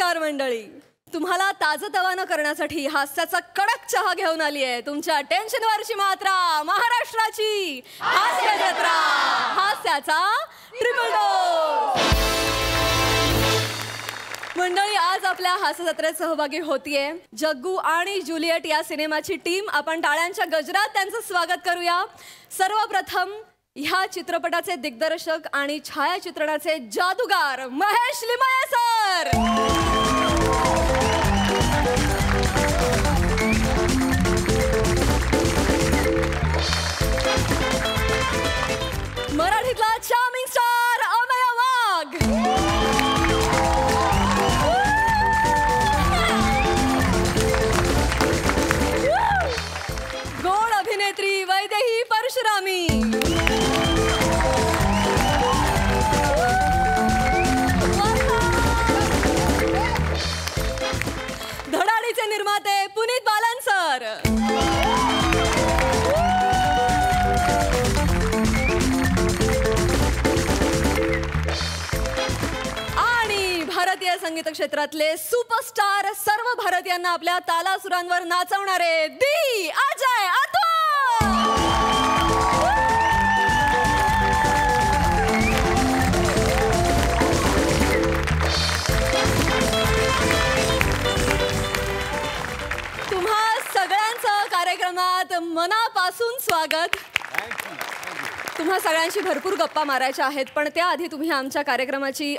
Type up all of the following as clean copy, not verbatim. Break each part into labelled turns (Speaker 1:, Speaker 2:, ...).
Speaker 1: नमस्कार मंडळी. तुम्हाला ताजतवानं करण्यासाठी हास्याचा कडक चहा घेऊन आली आहे. तुमच्या टेन्शनवरची मात्रा महाराष्ट्राची हास्य जत्रा, हास्याचा ट्रिपल डोस. मंडळी, आज आपल्या हास्य जत्रेत सहभागी होतीये जग्गू आणि जुलियट या सिनेमाची टीम. आपण टाळ्यांच्या गजरात त्यांचं स्वागत करूया. सर्वप्रथम ह्या चित्रपटाचे दिग्दर्शक आणि छायाचित्रणाचे जादूगार महेश लिमये सर. मराठीतला चार्मिंग स्टार अमेय वाघ. गोड अभिनेत्री वैदेही परशुरामी. धडाडीचे निर्माते पुनीत बालन सर. आणि भारतीय संगीत क्षेत्रातले सुपरस्टार, सर्व भारतीयांना आपल्या तालासुरांवर नाचवणारे दी अजय अतुल. तुम्हा सगळ्यांचं कार्यक्रमात मनापासून स्वागत. तुम्हा सगळ्यांशी भरपूर गप्पा मारायच्या आहेत, पण त्याआधी तुम्ही आमच्या कार्यक्रमाची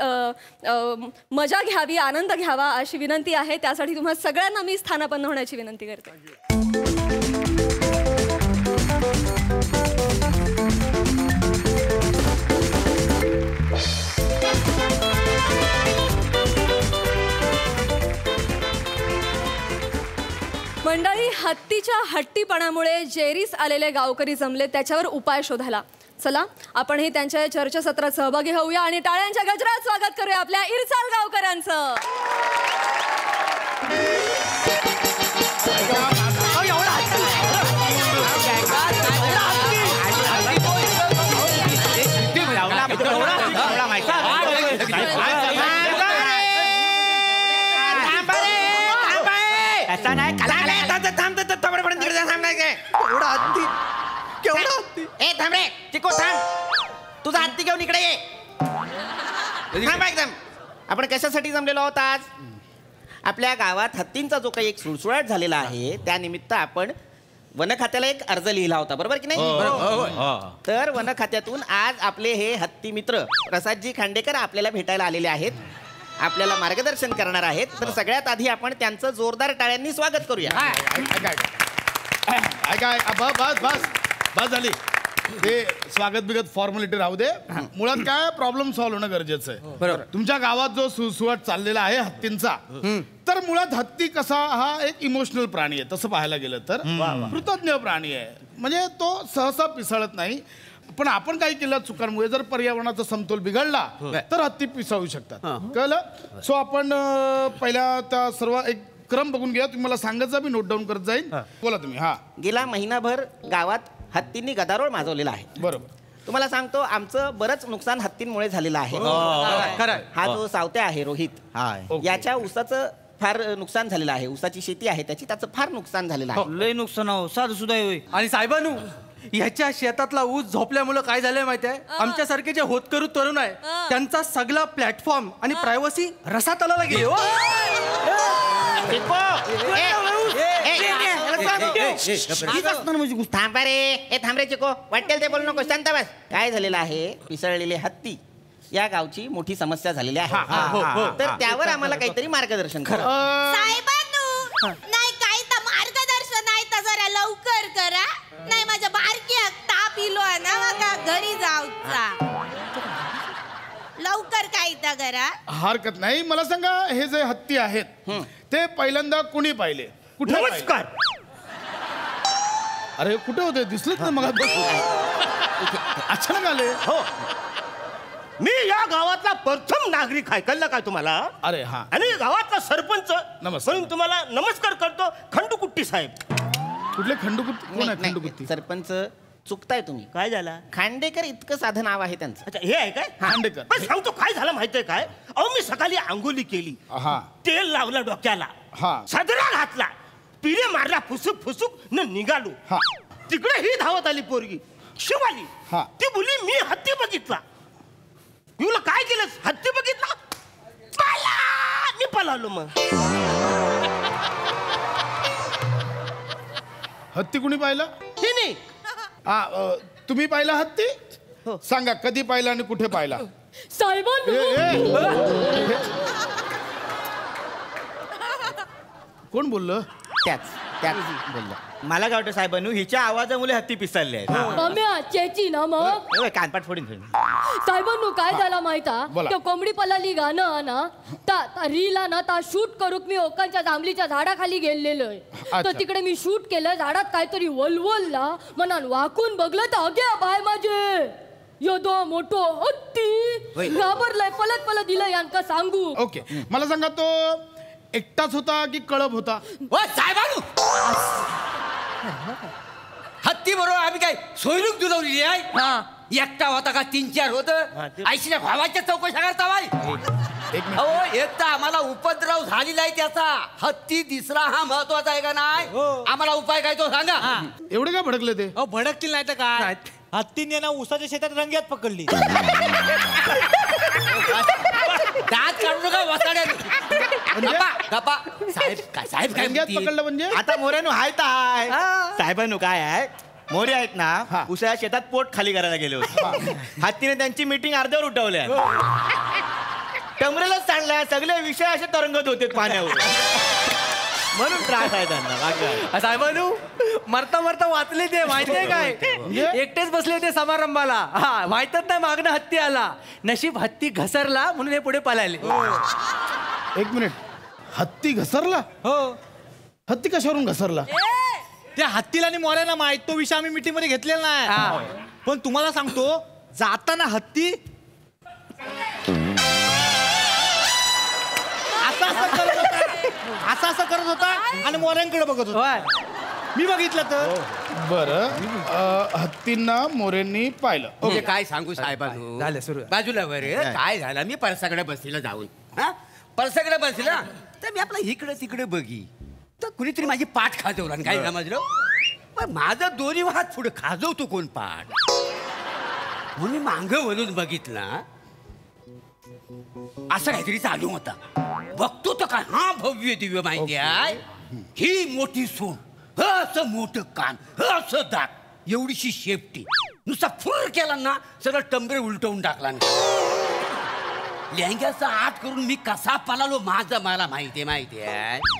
Speaker 1: मजा घ्यावी, आनंद घ्यावा अशी विनंती आहे. त्यासाठी तुम्हा सगळ्यांना मी स्थानापन्न होण्याची विनंती करते. मंडळी, हत्तीच्या हट्टीपणामुळे जेरीस आलेले गावकरी जमले त्याच्यावर उपाय शोधायला. चला आपण ही त्यांच्या चर्चासत्रात सहभागी होऊया आणि टाळ्यांच्या गजरात स्वागत करूया आपल्या इरसाल गावकऱ्यांचं.
Speaker 2: तुझा हत्ती घेऊन इकडे ये. एकदम आपण कशासाठी जमलेलो आहोत आज? आपल्या गावात हत्तींचा जो काही एक सुळसुळाट झालेला आहे त्यानिमित्त आपण वन खात्याला एक अर्ज लिहिला होता, बरोबर की नाही? तर वन खात्यातून आज आपले हे हत्ती मित्र प्रसादजी खांडेकर आपल्याला भेटायला आलेले आहेत, आपल्याला मार्गदर्शन करणार आहेत. तर सगळ्यात आधी आपण त्यांचं जोरदार टाळ्यांनी स्वागत करूया.
Speaker 3: बस झाली. ते स्वागत बिगत फॉर्मॅलिटी राहू दे. मुळात काय प्रॉब्लेम सॉल्व्ह होणं गरजेचं आहे. बरोबर. तुमच्या गावात जो सुळसुळाट चाललेला आहे हत्तींचा, तर मुळात हत्ती कसा हा एक इमोशनल प्राणी आहे तसं पाहायला गेलं तर. कृतज्ञ प्राणी आहे, म्हणजे तो सहसा पिसळत नाही. पण आपण काही केलं चुकांमुळे जर पर्यावरणाचा समतोल बिघडला तर हत्ती पिसाळू शकतात, कळलं? सो आपण पहिला त्या सर्व एक क्रम बघून घ्या. तुम्ही मला सांगत जा, मी नोट डाऊन करत जाईल. बोला तुम्ही. हा,
Speaker 2: गेला महिनाभर गावात हत्तींनी गदारोळ माजवलेला आहे.
Speaker 3: बरोबर.
Speaker 2: तुम्हाला सांगतो आमचं बरंच नुकसान हत्तींमुळे झालेलं आहे. हा जो सावत्या आहे रोहित, याच्या ऊसाचं फार नुकसान झालेलं आहे. ऊसाची शेती आहे त्याची, त्याचं फार नुकसान झालेलं आहे.
Speaker 4: लय नुकसान हो, साधं सुद्धा आहे. आणि साहेबानू, ह्याच्या शेतातला ऊस झोपल्यामुळे काय झालंय माहितीये? आमच्यासारखे जे होतकरू तरुण आहे त्यांचा सगळा प्लॅटफॉर्म आणि प्रायव्हसी रसात आला गेली.
Speaker 2: थांबा रे, थांब रे चिको, वाटेल ते बोलू नको, शांत बस. काय झालेलं आहे, पिसळलेले हत्ती या गावची मोठी समस्या झालेली आहे. तर त्यावर आम्हाला काहीतरी मार्गदर्शन करा.
Speaker 5: नाही काही तर मार्गदर्शन आहे तर जरा लवकर करा. नाही माझ्या बारकी ताप इलो ना, मग घरी जाऊचा. लवकर काही तर करा.
Speaker 3: हरकत नाही. मला सांगा, हे जे हत्ती आहेत ते पहिल्यांदा कुणी पाहिले? कुठे?
Speaker 6: नमस्कार.
Speaker 3: अरे कुठे होते? दिसलेच ना मग. अचानक आले.
Speaker 6: हो, मी या गावातला प्रथम नागरिक आहे, कळलं काय तुम्हाला?
Speaker 3: अरे हा.
Speaker 6: आणि गावातला सरपंच
Speaker 3: नमस्कार.
Speaker 6: म्हणून तुम्हाला नमस्कार करतो. खंडूकुट्टी साहेब.
Speaker 3: कुठले खंडूकुट्टी? कोण आहे खंडूकुट्टी?
Speaker 2: सरपंच चुकताय तुम्ही.
Speaker 6: काय झाला?
Speaker 2: खांडेकर इतकं साधं नाव आहे त्यांचं.
Speaker 6: अच्छा हे आहे काय?
Speaker 3: खांडेकर.
Speaker 6: पण सांगतो काय झालं माहितीये काय? अहो मी सकाळी आंघोळी केली,
Speaker 3: हा
Speaker 6: तेल लावलं डोक्याला,
Speaker 3: हा
Speaker 6: सदरा घातला, पिरे मारला, फुसुक फुसुक न निघालो.
Speaker 3: हा
Speaker 6: तिकडे ही धावत आली पोरगी शिवाली.
Speaker 3: हा.
Speaker 6: ती बोलली मी हत्ती बघितला. मी बोललो काय केलंस? हत्ती बघितला? पाला! मी पळालो. मग
Speaker 3: हत्ती कुणी पाहिलं?
Speaker 6: हिने.
Speaker 3: तुम्ही पाहिला हत्ती? सांगा कधी पाहिला आणि कुठे पाहिला?
Speaker 1: साहेबांनो
Speaker 3: कोण बोललं?
Speaker 2: त्याच त्याच बोलला.
Speaker 7: मला काय वाटतं साहेबांनू हिच्या आवाजामुळे हत्ती पिसाळले आहेत.
Speaker 1: मम्या चेची ना मग
Speaker 2: कानपाट फोडून ठेवून.
Speaker 1: साहेबांनो काय झाला माहिता?
Speaker 3: बोला.
Speaker 1: त्या कोंबडी पलाली गाणं ना ता रीला ना ता शूट करूक मी ओकांच्या जांभलीच्या झाडाखाली गेलेलोय.
Speaker 3: अच्छा.
Speaker 1: तर तिकडे मी शूट केलं, झाडात काहीतरी वलवलला, मनान वाकून बघलं तर अगे बाय माझे योदो मोठो हत्ती घाबरलाय, पलत पलत दिलं यांका सांगू.
Speaker 3: ओके मला सांगा तो एकटाच होता की कळप होता?
Speaker 8: साहेबांनो हत्ती बरोबर आम्ही काय सोयरूक दुलवली आहे? एकटा होता का 3-4 होत? आईशीच्या भावाच्या चौकशा करता बाई.
Speaker 3: एक मिनिट.
Speaker 8: अहो एक तर आम्हाला उपद्रव झालेला आहे त्याचा. हत्ती दिसरा हा महत्वाचा आहे का नाही? आम्हाला उपाय काय तो सांगा.
Speaker 3: एवढे का भडकले ते?
Speaker 9: अहो भडकतील नाही तर काय? हत्तीने ना उसाच्या शेतात रंग्यात पकडली.
Speaker 8: दात काढू नका वसाड्यात. गप्पा साहेब साहेब काय
Speaker 3: रंग्यात
Speaker 8: म्हणतील?
Speaker 3: पकडलं म्हणजे?
Speaker 7: आता मोऱ्यानू हाय तर हाय. साहेबांनू काय आहे, मोरे आहेत ना उसाच्या शेतात पोट खाली करायला गेले होते. हत्तीने त्यांची मीटिंग अर्ध्यावर उठवल्या. टमरेलाच चाललाय, सगळे विषय असे तरंगत होते पाण्यावर, म्हणून त्रास आहे त्यांना. बाकी काय.
Speaker 4: साहेबानू मरता मरता वाचले ते माहितीये काय? एकटेच बसले ते समारंभाला. हा माहितच नाही मागणं हत्ती आला. नशीब हत्ती घसरला म्हणून हे पुढे पळाले.
Speaker 3: एक मिनिट. हत्ती घसरला?
Speaker 9: हो
Speaker 3: हत्ती कशावरून घसरला?
Speaker 9: त्या हत्तीला आणि मोऱ्याला माहित, तो विषय आम्ही मीटिंग मध्ये घेतलेला नाही. पण तुम्हाला सांगतो जाताना हत्ती असं करत होता आणि मोऱ्यांकडे बघत होता. मी बघितलं तर.
Speaker 3: बरं हत्तींना मोरेंनी पाहिलं.
Speaker 8: म्हणजे काय सांगू साहेबांनो,
Speaker 4: झालं सुरू.
Speaker 8: बाजूला बरं काय झालं, मी परसाकडे बसलेला जाऊन परसाकडे बसला तर मी आपला इकडे तिकडे बघी तर कुणीतरी माझी पाठ खाजवला. आणि काय समजलं, पण माझा दोन्ही हात पुढे खाजवतो कोण पाठ. म्हणून मी मांग वळून बघितला, असं काहीतरी चालू होता. बघतो तर काय हा भव्य दिव्य माहिती आहे, ही मोठी सून, असं मोठं कान, असं दात, एवढीशी शेपटी, नुसता फुर केला ना सगळं टंबरे उलटवून टाकला. लेंग्याचा आत करून मी कसा पळालो माझं मला माहिती आहे.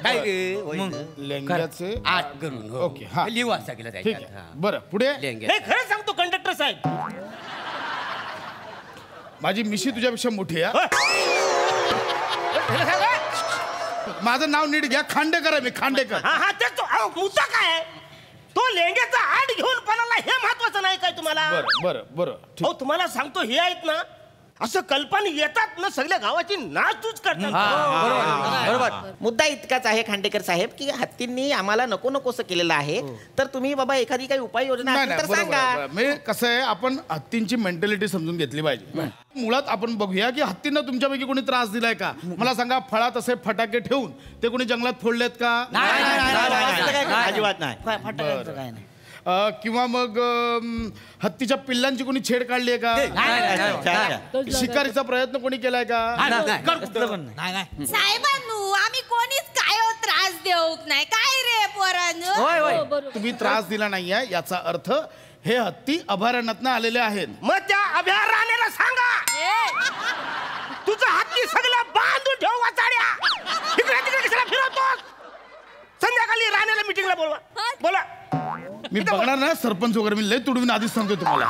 Speaker 8: काय रे
Speaker 3: लेंग्याचे
Speaker 8: आत करून. हो.
Speaker 3: ओके, हा.
Speaker 8: लिहू असा गेला
Speaker 3: ठीक
Speaker 8: त्याच्यात.
Speaker 3: आहे.
Speaker 8: हा.
Speaker 3: बरं पुढे.
Speaker 8: लेंग्या
Speaker 6: नाही खरं सांगतो कंडक्टर साहेब,
Speaker 3: माझी मिशी तुझ्यापेक्षा मोठी आहे.
Speaker 6: खरं सांगा.
Speaker 3: माझं नाव नीट घ्या. खांडेकर आहे मी, खांडेकर.
Speaker 6: हा हा तेच तो. अहो, मुद्दा काय आहे? तो लेंग्याचा आड घेऊन पळाला हे महत्वाचं नाही काय तुम्हाला?
Speaker 3: बरं बरं बरं ठीक.
Speaker 6: अहो तुम्हाला सांगतो हे आहेत ना, असं कल्पना येतात ना सगळ्या गावाची नाचूच करतात.
Speaker 4: बरोबर.
Speaker 2: मुद्दा इतकाच आहे खांडेकर साहेब की हत्तींनी आम्हाला नको नकोसं केलेलं आहे. तर तुम्ही बाबा एखादी काही उपाययोजना
Speaker 3: नाही
Speaker 2: असेल
Speaker 3: नाही
Speaker 2: तर
Speaker 3: बरोबर आहे,
Speaker 2: सांगा.
Speaker 3: बरोबर. म्हणजे कसं आहे, आपण हत्तींची मेंटॅलिटी समजून घेतली पाहिजे. मुळात आपण बघूया की हत्तींना तुमच्यापैकी कोणी त्रास दिलाय का? मला सांगा, फळात असे फटाके ठेवून ते कोणी जंगलात फोडलेत का?
Speaker 7: अजिबात नाही.
Speaker 2: फटाक्यांचं काय नाही.
Speaker 3: किंवा मग हत्तीच्या पिल्लांची कोणी छेड काढली आहे का? शिकारीचा प्रयत्न कोणी केलाय का?
Speaker 9: नाही नाही
Speaker 5: साहेबांनो आम्ही कोणीच काय त्रास देऊक नाही. काय रे पोरांनो?
Speaker 4: होय होय.
Speaker 1: बरोबर.
Speaker 3: तुम्ही त्रास दिला नाहीये याचा अर्थ हे हत्ती अभयारण्यातनं आलेले आहेत.
Speaker 6: मग त्या अभयारण्याला सांगा तुझं हत्ती सगळं बांधून ठेव वाचाड्या. इकडे तिकडे कशाला फिरवतोस? संध्याकाळी राण्याला मीटिंगला बोलवा. बोला.
Speaker 3: मी बघणार ना सरपंच वगैरे, मी लय तुडवीन आधीच सांगतो तुम्हाला.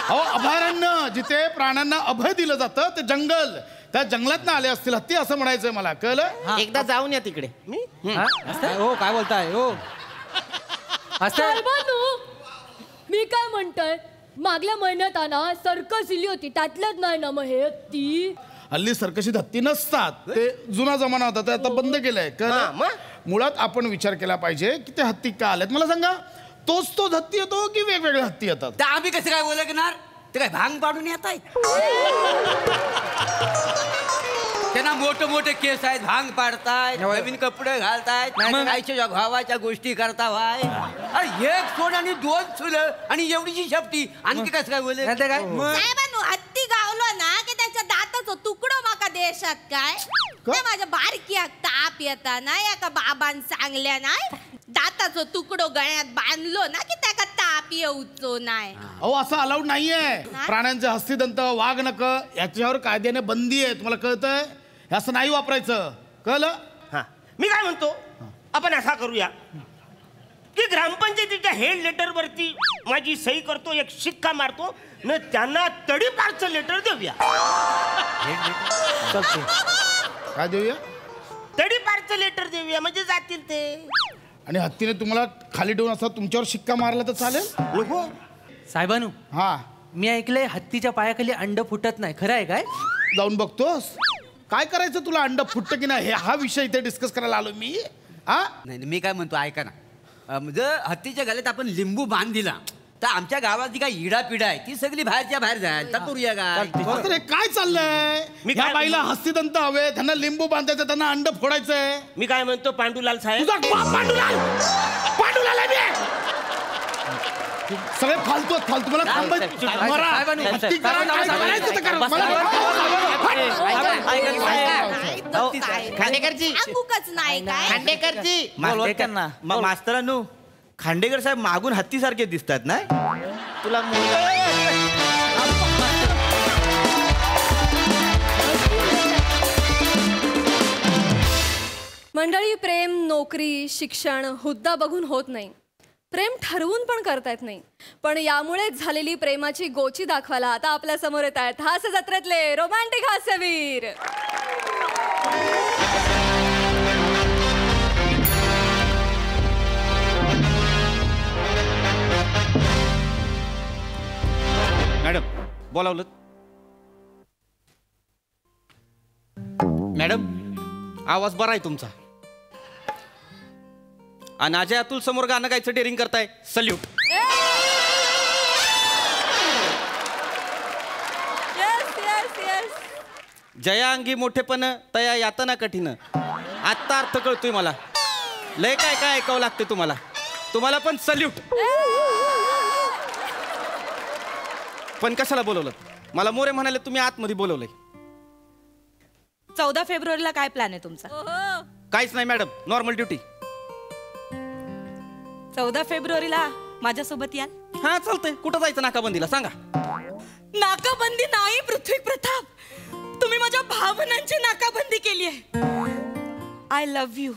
Speaker 3: अहो अभयारण्य जिथे प्राण्यांना अभय दिलं जातं ते जंगल, त्या जंगलात आले असतील हत्ती असं म्हणायचंय मला. कळलं?
Speaker 2: एकदा जाऊन या तिकडे.
Speaker 4: हो काय बोलताय? हो असं
Speaker 1: साहेबांनो मी काय म्हणतोय, मागल्या महिन्यात ना सर्कस इली होती, त्यातल्याच नाही ना मग हे हत्ती.
Speaker 3: हल्ली सर्कशीत हत्ती नसतात, ते जुना जमाना होता, ते आता बंद केलंय. कळलं? मुळात आपण विचार केला पाहिजे की ते हत्ती का आलेत. मला सांगा, तोच हत्ती येतो की वेगवेगळे हत्ती येतात?
Speaker 8: तर आम्ही कसं काय ओळखणार? ते काय भांग पाडून येत आहेत? त्यांना मोठे मोठे केस आहेत, भांग पाडतायत, नवीन कपडे घालतायत, आईच्या भावाच्या गोष्टी करता वाय. अरे एक सोड आणि 2 चुलं आणि एवढीची शेपटी, आणखी कसं काय बोले?
Speaker 5: साहेबांनो, हत्ती गावलो ना की त्याच्या दाताचो तुकडो माका देशात काय ते माझ्या बारकीया ताप येता ना एका बाबान सांगल्या नाही दाताचो तुकडो गळ्यात बांधलो ना की त्याका ताप येऊचो नाही.
Speaker 3: अहो असं अलाउड नाहीये. प्राण्यांचे हस्तिदंत, वाघ नख याच्यावर कायद्याने बंदी आहे. तुम्हाला कळतंय? हे असं नाही वापरायचं, कळलं?
Speaker 6: हा, मी काय म्हणतो, आपण असा करूया की ग्रामपंचायतीच्या हेड लेटर वरती माझी सही करतो, एक शिक्का मारतो न त्यांना तडीपारचं लेटर देऊया.
Speaker 3: काय देऊया?
Speaker 6: तडीपारचं लेटर देऊया, म्हणजे जातील ते.
Speaker 3: आणि हत्तीने तुम्हाला खाली ठेवून असं तुमच्यावर शिक्का मारला तर चालेल?
Speaker 6: नको.
Speaker 4: साहेबानू,
Speaker 3: हा,
Speaker 4: मी ऐकलंय हत्तीच्या पायाखाली अंड फुटत नाही, खरं आहे काय?
Speaker 3: जाऊन बघतोस? काय करायचं तुला? अंड फुटतं की नाही हा विषय इथे डिस्कस करायला आलो मी. हा
Speaker 8: नाही मी काय म्हणतो ऐका ना, जर हत्तीच्या गळ्यात आपण लिंबू बांध दिला तर आमच्या गावात जी काय इडा पिढा आहे ती सगळी बाहेरच्या बाहेर जाईल. तर करूया काय?
Speaker 3: अरे काय चाललंय?
Speaker 6: मी
Speaker 3: या
Speaker 6: काय
Speaker 3: बाईला हस्तिदंत हवे, त्यांना लिंबू बांधायचं, त्यांना अंड फोडायचंय.
Speaker 6: मी काय म्हणतो पांडुलाल साहेब,
Speaker 3: तुझा बाप पांडुलाल, पांडुलाल आहे मी. सगळे फालतू मला थांबायचं. मरा. हत्ती करा, काय करायचं ते करा.
Speaker 7: खांडेकरजी,
Speaker 5: अंगुकच नाही काय
Speaker 7: खांडेकरजी, मास्तरांनो, खांडेकर साहेब मागून हत्तीसारखे दिसतात ना तुला?
Speaker 1: मंडळी, प्रेम नोकरी शिक्षण हुद्दा बघून होत नाही. प्रेम ठरवून पण करता येत नाही. पण यामुळेच झालेली प्रेमाची गोची दाखवायला आता आपल्या समोर येत आहेत हास्य जत्रेतले रोमॅन्टिक हास्यवीर.
Speaker 2: मॅडम बोलावलं? मॅडम आवाज बरा आहे तुमचा. आणि अजय अतुल समोर गाणं गायचं डेअरिंग करताय, सल्यूट. जया अंगी मोठेपण तया यातना कठीण. आत्ता अर्थ कळतोय मला. लय काय काय ऐकावं लागते तुम्हाला. तुम्हाला पण सल्यूट. पण कशाला बोलवलं? मला मोरे म्हणाले तुम्ही आतमध्ये बोलवलंय.
Speaker 10: 14 फेब्रुवारीला काय प्लॅन आहे तुमचा?
Speaker 2: काहीच नाही मॅडम, नॉर्मल ड्युटी.
Speaker 10: 14 फेब्रुवारीला माझ्यासोबत याल?
Speaker 2: हा चालतंय. कुठं जायचं नाकाबंदीला सांगा?
Speaker 10: नाकाबंदी नाही पृथ्वी प्रताप, तुम्ही माझ्या भावनांची नाकाबंदी केली आहे. I love you.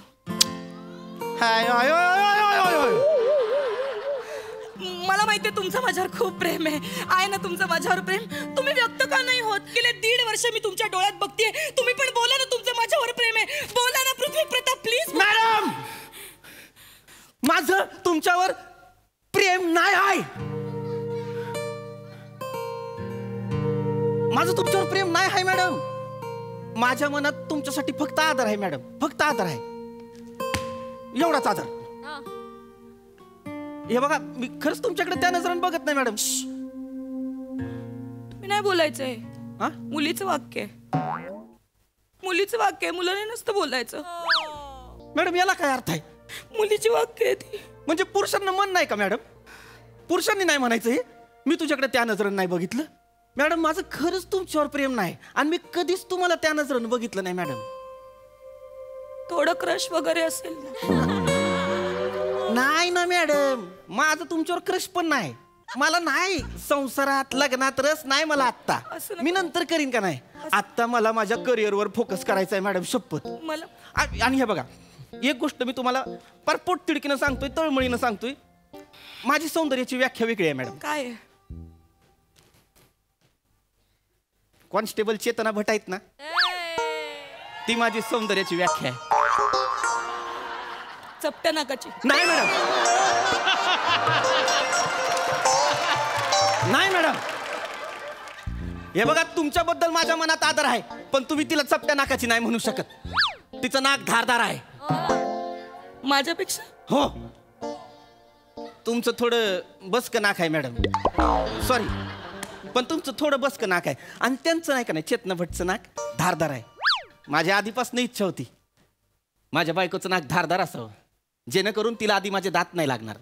Speaker 10: मला माहितीये तुमचं माझ्यावर खूप प्रेम आहे ना तुमचं माझ्यावर प्रेम. तुम्ही व्यक्त का नाही होत? गेले 1.5 वर्ष मी तुमच्या डोळ्यात बघतेय. तुम्ही पण बोला ना, तुमचं माझ्यावर प्रेम आहे. बोला ना पृथ्वी प्रताप प्लीज.
Speaker 2: मॅडम माझं तुमच्यावर प्रेम नाही आहे. माझं तुमच्यावर प्रेम नाही आहे मॅडम. माझ्या मनात तुमच्यासाठी फक्त आदर आहे मॅडम, फक्त आदर आहे. एवढाच आदर. हे बघा, मी खरंच तुमच्याकडे त्या नजरेने बघत नाही मॅडम.
Speaker 10: तुम्ही नाही बोलायचंय.
Speaker 2: हा?
Speaker 10: मुलीचं वाक्य आहे. मुलीचं वाक्य आहे, मुलाने नसतं बोलायचं.
Speaker 2: मॅडम याला काय अर्थ आहे?
Speaker 10: मुलीची वाक्य आहे ती.
Speaker 2: म्हणजे पुरुषांना मन नाही का मॅडम? पुरुषांनी नाही म्हणायचं हे? मी तुझ्याकडे त्या नजरेने नाही बघितलं मॅडम. माझं खरंच तुमच्यावर प्रेम नाही आणि मी कधीच तुम्हाला त्या नजरेने बघितलं नाही मॅडम.
Speaker 10: थोडं क्रश वगैरे असेल
Speaker 2: नाही ना मॅडम, माझं तुमच्यावर क्रश पण नाही. मला नाही संसारात लग्नात रस नाही मला आत्ता. मी नंतर करीन का नाही. आत्ता मला माझ्या करिअरवर फोकस करायचा आहे मॅडम, शपथ.
Speaker 10: मला.
Speaker 2: आणि हे बघा, एक गोष्ट मी तुम्हाला परपोट तिडकीनं सांगतोय, तळमळीनं सांगतोय. माझी सौंदर्याची व्याख्या वेगळी आहे मॅडम.
Speaker 10: काय?
Speaker 2: कॉन्स्टेबल चेतना भट आहेत ना, ती माझी सौंदर्याची व्याख्या आहे.
Speaker 10: चपट्या नाकाची
Speaker 2: नाही मॅडम, नाही मॅडम. हे बघा, तुमच्याबद्दल माझ्या मनात आदर आहे, पण तुम्ही तिला चपट्या नाकाची नाही म्हणू शकत. तिचं नाक धारदार आहे.
Speaker 10: माझ्यापेक्षा?
Speaker 2: हो. तुमचं थोडं बसकं नाक आहे मॅडम, सॉरी, पण तुमचं थोडं बसकं नाक आहे. आणि त्यांचं नाही का नाही, चेतना भट्टचं नाक धारदार आहे. माझ्या आधीपासून इच्छा होती माझ्या बायकोचं नाक धारदार असावं, जेणेकरून तिला आधी माझे दात नाही लागणार.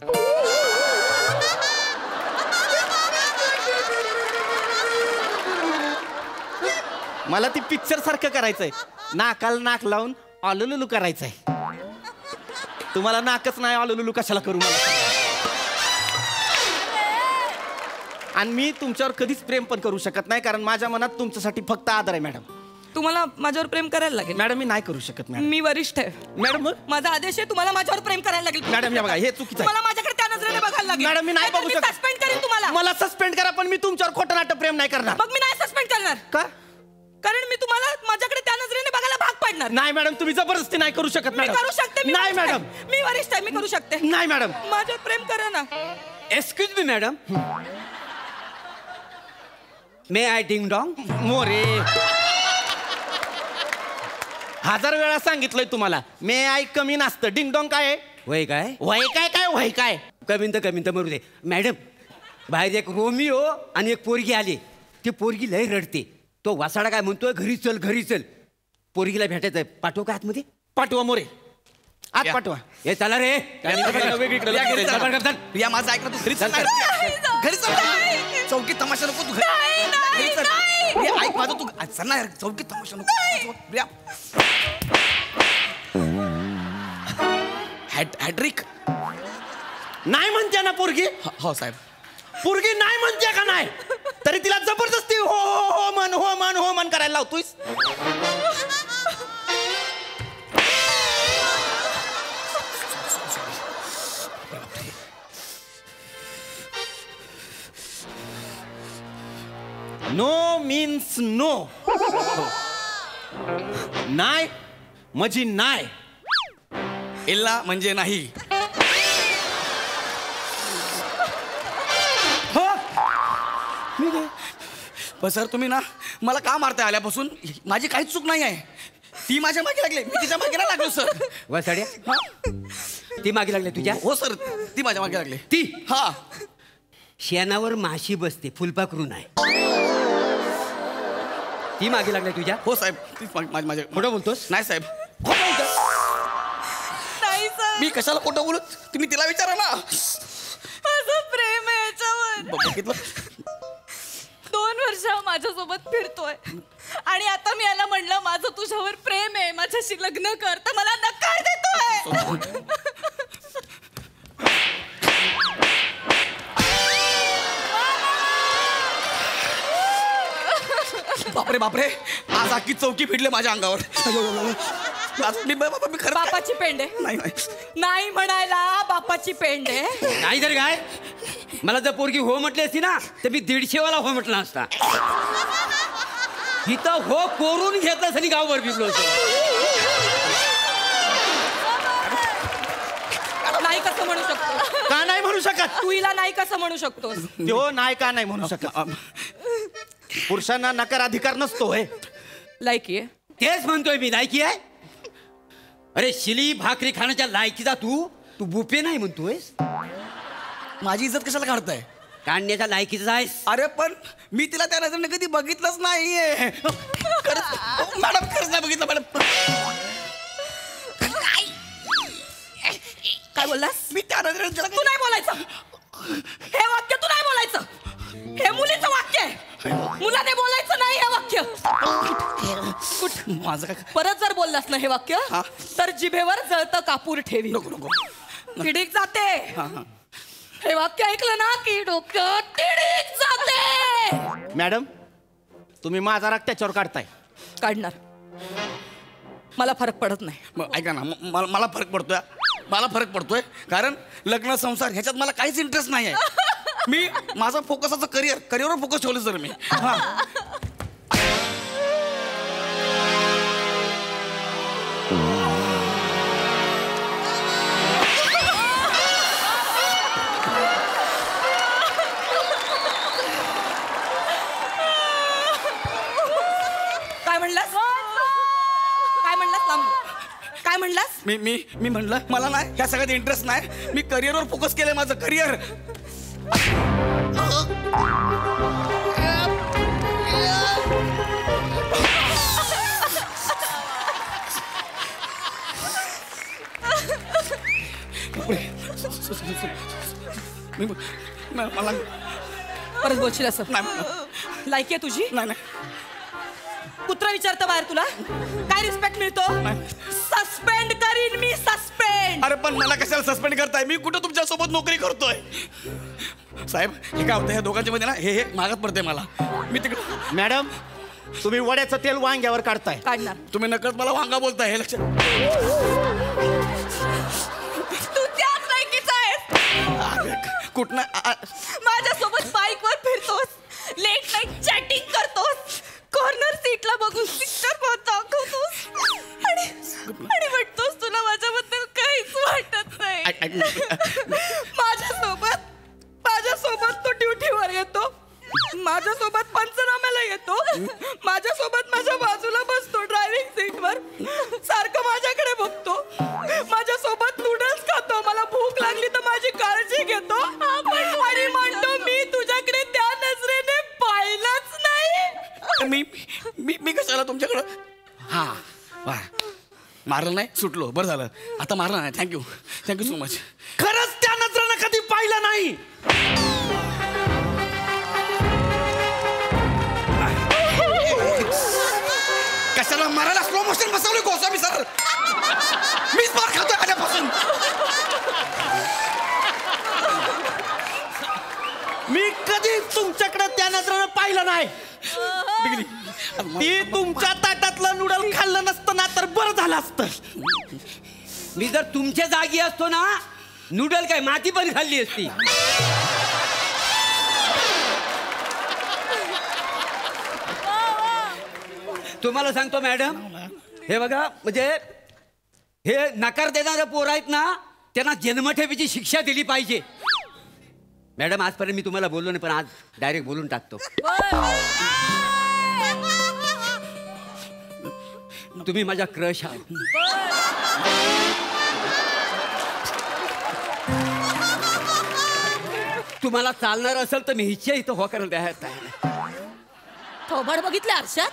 Speaker 2: मला ती पिक्चर सारखं करायचंय, नाकाला नाक लावून ऑलुलुलू करायचंय. तुम्हाला नाकच नाही, ऑलुलुलू कशाला करू मला. आणि मी तुमच्यावर कधीच प्रेम पण करू शकत नाही, कारण माझ्या मनात तुमच्यासाठी फक्त आदर आहे मॅडम.
Speaker 10: तुम्हाला माझ्यावर प्रेम करायला लागेल.
Speaker 2: मॅडम मी नाही करू शकत मॅडम.
Speaker 10: मी वरिष्ठ आहे
Speaker 2: मॅडम
Speaker 10: माझा आदेश आहे, तुम्हाला माझ्यावर प्रेम करायला लागेल.
Speaker 2: मॅडम हे बघा, हे चुकीचं
Speaker 10: मला
Speaker 2: आहे.
Speaker 10: माझ्याकडे त्या नजरेने बघायला लागेल.
Speaker 2: मॅडम मी नाही बघू शकत.
Speaker 10: सस्पेंड करेन तुम्हाला.
Speaker 2: मला सस्पेंड करा, पण मी तुमच्यावर खोटं नाटक प्रेम नाही करणार.
Speaker 10: मग मी नाही सस्पेंड करणार.
Speaker 2: का?
Speaker 10: कारण मी तुम्हाला माझ्याकडे त्या नजरेने बघायला भाग पाडणार.
Speaker 2: नाही मॅडम, तुम्ही जबरदस्ती नाही करू शकत
Speaker 10: मी
Speaker 2: मॅडम.
Speaker 10: करू शकते.
Speaker 2: नाही मॅडम,
Speaker 10: मी वरिष्ठ आहे, मी करू शकते.
Speaker 2: नाही मॅडम.
Speaker 10: माझ्यावर प्रेम करा ना.
Speaker 8: Excuse me madam, may I ding dong?
Speaker 2: More, 1000 वेळा सांगितलंय तुम्हाला, मे आय कमी नसतं. डिंगडॉंग काय आहे?
Speaker 8: वय काय
Speaker 2: वय काय काय वय काय?
Speaker 8: कमीन तर मरू दे. मॅडम, बाहेर एक रोमिओ आणि एक पोरगी आली. ती पोरगी लय रडते. तो वासाडा काय म्हणतोय, घरी चल घरी चल. पोरगीला भेटायचंय, पाठवू का आतमध्ये?
Speaker 2: पाठवा मोरे, आत पाठवा.
Speaker 8: हे चला रे.
Speaker 9: प्रिया माझं ऐक ना, तू घरी चल ना. घरी चल ना. चौकीत तमाशा नको तू. घरी चल. प्रिया ऐक माझं, तू चल ना यार, चौकीत तमाशा नको. प्रिया हॅड्रिक
Speaker 2: नाही म्हणते ना पोरगी?
Speaker 9: हो साहेब.
Speaker 2: पोरगी नाही म्हणते का नाही, तरी तिला जबरदस्ती हो हो हो मन हो मन हो मन करायला लावतोयस. No means no. नाही म्हणजे नाही.
Speaker 9: इल्ला म्हणजे नाही. पण सर तुम्ही ना मला का मारताय आल्यापासून? माझी काहीच चूक नाही आहे. ती माझ्या मागे लागली, मी तिच्या मागे नाही लागलो सर.
Speaker 8: वासाड्या, ती मागे लागली तुझ्या?
Speaker 9: हो सर, ती माझ्या मागे लागली.
Speaker 8: ती
Speaker 9: हा
Speaker 8: शेणावर माशी बसते, फुलपाखरू नाही. ती मागे लागली तुझ्या?
Speaker 9: हो साहेब, ती माझ्या.
Speaker 8: खोटं बोलतोस?
Speaker 9: नाही साहेब, खोटं बोलतोस.
Speaker 10: नाही सर,
Speaker 9: मी कशाला खोटं बोलत? तुम्ही तिला विचारा ना.
Speaker 10: माझं प्रेम आहे याच्यावर.
Speaker 9: बघितलं,
Speaker 10: 2 वर्ष माझ्यासोबत फिरतोय आणि आता मी याला म्हणलं माझं तुझ्यावर प्रेम आहे, माझ्याशी लग्न कर, तर मला नकार देतोय.
Speaker 9: बापरे बापरे, आज अख्खी चौकी फिरले माझ्या अंगावर. मी खरं
Speaker 10: बापाची पेंडे
Speaker 9: नाही
Speaker 10: नाही म्हणायला, बापाची पेंडे
Speaker 8: नाही तर काय. मला जर पोरगी हो म्हटली असती ना, तर मी 150 वाला हो म्हटला असता. इथं हो कोरून घेतलं असं गावभर फिरलो होतो.
Speaker 10: नाही कसं म्हणू शकतो?
Speaker 2: का नाही म्हणू शकत?
Speaker 10: तू हिला नाही कसं म्हणू शकतोस?
Speaker 2: तो नाही का नाही म्हणू शकत? पुरुषांना नकार अधिकार नसतो. होय,
Speaker 10: लायकी आहे.
Speaker 8: तेच म्हणतोय मी, लायकी आहे. अरे शिली भाकरी खाण्याच्या लायकीचा तू बुफे नाही म्हणतोय.
Speaker 9: माझी इज्जत कशाला काढताय?
Speaker 8: काढण्याच्या लायकीचा आहेस.
Speaker 9: अरे पण मी तिला त्या नजरेने कधी बघितलंच नाहीये. मॅडम खरंच नाही बघितलं मॅडम.
Speaker 10: काय बोललास?
Speaker 9: मी त्या नजरेने
Speaker 10: तू नाही बोलायचं. हे वाक्य तू नाही बोलायचं. हे मुलीचं वाक्य आहे. मुलाने बोलायचं नाही हे वाक्य.
Speaker 9: माझं काय?
Speaker 10: परत जर बोललास ना हे वाक्य, तर जिभेवर जळतं कापूर ठेवी.
Speaker 9: नको नको,
Speaker 10: तिडीक जाते. हे वाक्य ऐकलं ना की डोक्यात तिडीक जाते.
Speaker 2: मॅडम तुम्ही माझा राग त्याच्यावर काढताय.
Speaker 10: काढणार, मला फरक पडत नाही.
Speaker 9: मग ऐका ना, मला फरक पडतोय. मला फरक पडतोय कारण लग्न संसार ह्याच्यात मला काहीच इंटरेस्ट नाही आहे. मी माझा फोकसाचं करिअरवर फोकस ठेवलं सर मी.
Speaker 10: काय म्हणलास? काय म्हणलास? काय म्हणलास?
Speaker 9: मी म्हणलं मला नाही ह्या सगळ्यात इंटरेस्ट नाही. मी करिअरवर फोकस केलंय, माझं करिअर. मला
Speaker 10: परत बोलशील असं?
Speaker 9: नाही.
Speaker 10: लायकी आहे तुझी?
Speaker 9: नाही.
Speaker 10: कुत्रा विचारतं बाहेर तुला काय रिस्पेक्ट मिळतो? सस्पेंड करीन मी, सस्पेंड.
Speaker 9: अरे पण मला कशाला सस्पेंड करताय? मी कुठं तुमच्या सोबत नोकरी करतोय? साहेब हे काय होतं, ह्या दोघांच्या मध्ये ना हे मागत पडते मला. मी तिकडे.
Speaker 2: मॅडम तुम्ही वड्याचं तेल वांग्यावर काढताय.
Speaker 10: काढणार.
Speaker 9: तुम्ही नकळत मला वांगा बोलताय, हे लक्षात.
Speaker 10: तू त्याच लायकीचा आहेस.
Speaker 9: कुठनं
Speaker 10: माझ्यासोबत बाईकवर फिरतोस, लेट नाईट चॅटिंग करतोस, कॉर्नर सीटला बघून पिक्चर दाखवतोस आणि वाटतोस तुला माझ्याबद्दल काहीच वाटत नाही. माझ्यासोबत तो ड्युटीवर येतो, माझ्यासोबत पंचनाम्याला येतो, माझ्यासोबत माझ्या बाजूला बसतो ड्रायव्हिंग सीटवर, सारखं माझ्याकडे बघतो, माझ्यासोबत नूडल्स खातो, मला भूक लागली तर माझी काळजी घेतो आणि म्हणतो मी तुझ्याकडे त्या नजरेने पाहिलंच नाही.
Speaker 9: मी कशाला तुमच्याकडं? हा वा मारलं नाही, सुटलो, बरं झालं. आता मारलं नाही. Thank you so much.
Speaker 2: खरंच त्या नजरेनं कधी पाहिलं नाही.
Speaker 9: कशाला मारायला स्लो मोशन बसवलं गोसावी सर? मीच मार खातोय आल्यापासून.
Speaker 2: मी कधी तुमच्याकडे त्या नजरेनं पाहिलं नाही. ती तुमच्या ताटातलं नूडल खाल्लं नसतं ना तर बरं झालं असतं.
Speaker 8: मी जर तुमच्या जागी असतो ना, नूडल काय माती पण खाल्ली असती. तुम्हाला सांगतो मॅडम, हे बघा, म्हणजे हे नकार देणारे पोर आहेत ना, त्यांना जन्मठेपेची शिक्षा दिली पाहिजे. मॅडम आजपर्यंत मी तुम्हाला बोललो नाही, पण आज डायरेक्ट बोलून टाकतो. तुम्ही माझा क्रश आहात. तुम्हाला चालणार असेल तर मी हिच्या इथं हो करायला तयार आहे.
Speaker 10: थोबाड बघितलं आरशात?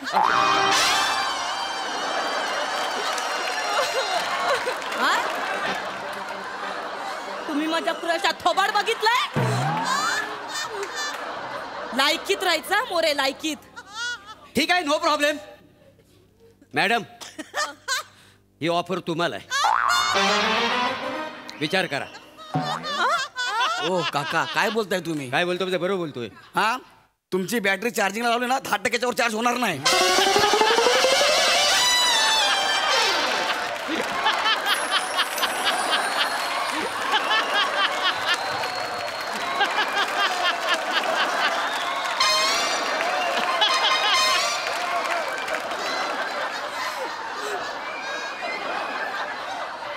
Speaker 10: तुम्ही माझ्या क्रशात थोबाड बघितलंय? लायकीत राहायचा मोरे, लायकीत.
Speaker 8: ठीक आहे, नो प्रॉब्लेम. मॅडम ही ऑफर तुम्हाला आहे, विचार करा.
Speaker 9: ओ काका काय बोलताय तुम्ही?
Speaker 8: काय बोलतो बरोबर बोलतोय.
Speaker 9: हा तुमची बॅटरी चार्जिंगला लावली ना 10% वर चार्ज होणार नाही.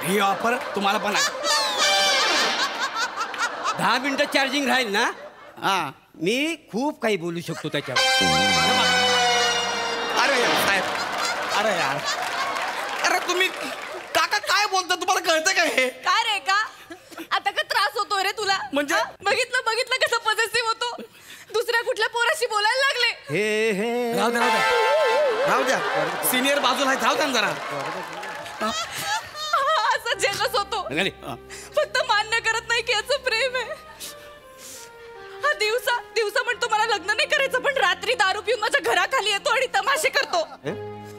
Speaker 9: ही ऑफर तुम्हाला पण आहे.
Speaker 8: 10 मिनिटं चार्जिंग राहील ना,
Speaker 9: हा
Speaker 8: मी खूप काही बोलू शकतो त्याच्यावर.
Speaker 9: अरे यार साहेब, अरे यार, अरे तुम्ही काका काय बोलता? तुम्हाला कळतं का हे?
Speaker 10: काय रे का आता का त्रास होतोय रे तुला?
Speaker 9: म्हणजे?
Speaker 10: बघितलं कसं पॉझिटिव्ह होतो, दुसऱ्या कुठल्या पोराशी बोलायला लागले.
Speaker 8: हे हे
Speaker 9: राहू द्या सिनियर बाजूला आहे, राहू द्या ना जरा.
Speaker 10: असं जेलस होतो, फक्त मान्य करत नाही की याचं प्रेम आहे. हा दिवसा म्हणतो मला लग्न नाही करायचं, पण रात्री दारू पिऊन माझ्या घराखाली येतो आणि तमाशे करतो.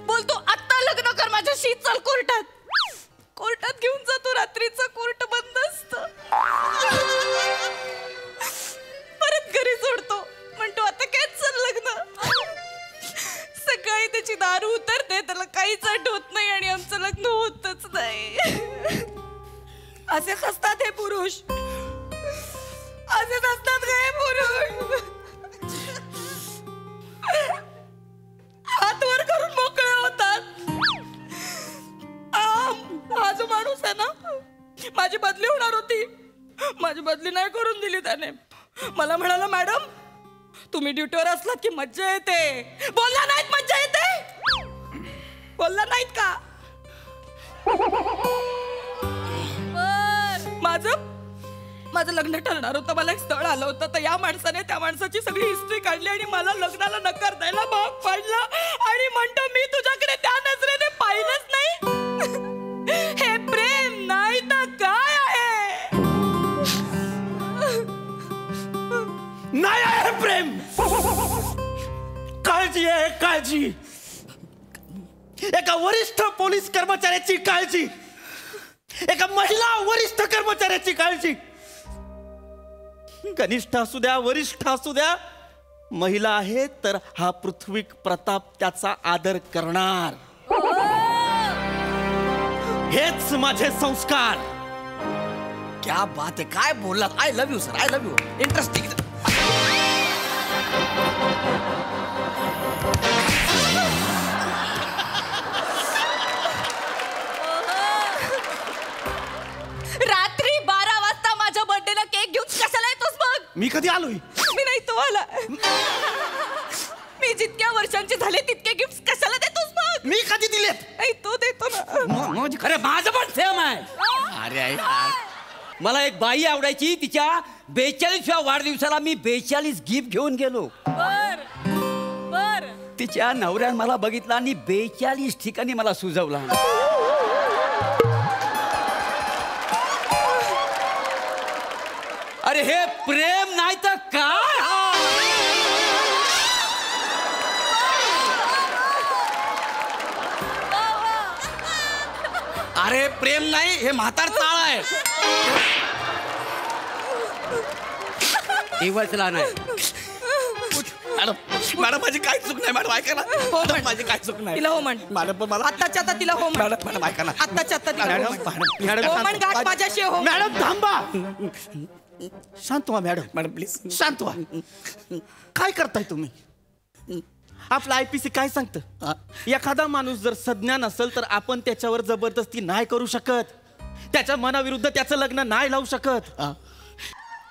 Speaker 10: बोलतो आत्ता लग्न कर माझ्याशी, चल कोर्टात घेऊन जातो. रात्रीचं कोर्ट बंद असतं, परत घरी सोडतो. म्हणतो आता कॅन्सल लग्न. सकाळी त्याची दारू उतरते, त्याला काहीच आठवत नाही आणि आमचं लग्न होतच नाही. असेच असतात हे पुरुष, असेच असतात हे पुरुष. हात वर करून मोकळे होतात. हा जो माणूस आहे ना, माझी बदली होणार होती, माझी बदली नाही करून दिली त्याने. मला म्हणाला मॅडम तुम्ही ड्युटीवर असलात की मज्जा येते. बोलला नाहीत मज्जा येते, बोलला नाहीत का? माझं लग्न ठरणार होतं. मला एक स्थळ आलं होतं, तर या माणसाने त्या माणसाची सगळी हिस्ट्री काढली आणि मला लग्नाला नकार द्यायला भाग पडला आणि म्हणतो मी तुझ्याकडे त्या नजरेने पाहिलंच नाही. हे प्रेम नाही तर काय आहे?
Speaker 9: नाही आहे प्रेम, काळजी आहे काळजी. एका वरिष्ठ पोलीस कर्मचाऱ्याची काळजी, एका महिला वरिष्ठ कर्मचाऱ्याची काळजी. कनिष्ठ असू द्या वरिष्ठ असू द्या, महिला आहे तर हा पृथ्वी प्रताप त्याचा आदर करणार. हेच माझे संस्कार.
Speaker 7: क्या बात आहे, काय बोललात. I love you sir, I love you. Interesting.
Speaker 10: रात्री 12 वाजता माझ्या बर्थडेला केक घेऊन कशाला येतोस मग?
Speaker 9: मी कधी आलोय?
Speaker 10: मी नाही तो आला. मी जितक्या वर्षांची झाले तितके गिफ्ट कशाला देतोस मग?
Speaker 9: मी कधी दिलेत?
Speaker 10: नाही तो देतो ना.
Speaker 8: खरं माझं पण सेम आहे. अरे यार, मला एक बाई आवडायची, तिच्या 42व्या वाढदिवसाला मी 42 गिफ्ट घेऊन गेलो.
Speaker 10: बर
Speaker 8: तिच्या नवऱ्यानं मला बघितला आणि 42 ठिकाणी मला सुजवला. अरे हे प्रेम नाही तर काय?
Speaker 9: अरे प्रेम नाही, हे म्हातार चाळ आहे.
Speaker 8: दिवसला नाही.
Speaker 9: मॅडम मॅडम माझी काय चूक नाही. मॅडम ऐका ना, माझी काय चूक नाही.
Speaker 10: तिला हो म्हण.
Speaker 9: मॅडम पण मला
Speaker 10: आत्ताच्या आता तिला हो म्हण.
Speaker 9: मॅडम मॅडम ऐका ना.
Speaker 10: आत्ताच्या आता तिला हो
Speaker 9: मॅडम
Speaker 10: म्हण.
Speaker 9: मॅडम
Speaker 10: हो म्हण, गाठ माझ्याशी हो.
Speaker 9: मॅडम थांबा. शांत व्हा मॅडम. मॅडम प्लीज शांत व्हा. काय करताय तुम्ही? आपलं IPC काय सांगतं? एखादा माणूस जर सज्ञान असेल तर आपण त्याच्यावर जबरदस्ती नाही करू शकत. त्याच्या मनाविरुद्ध त्याचं लग्न नाही लावू शकत.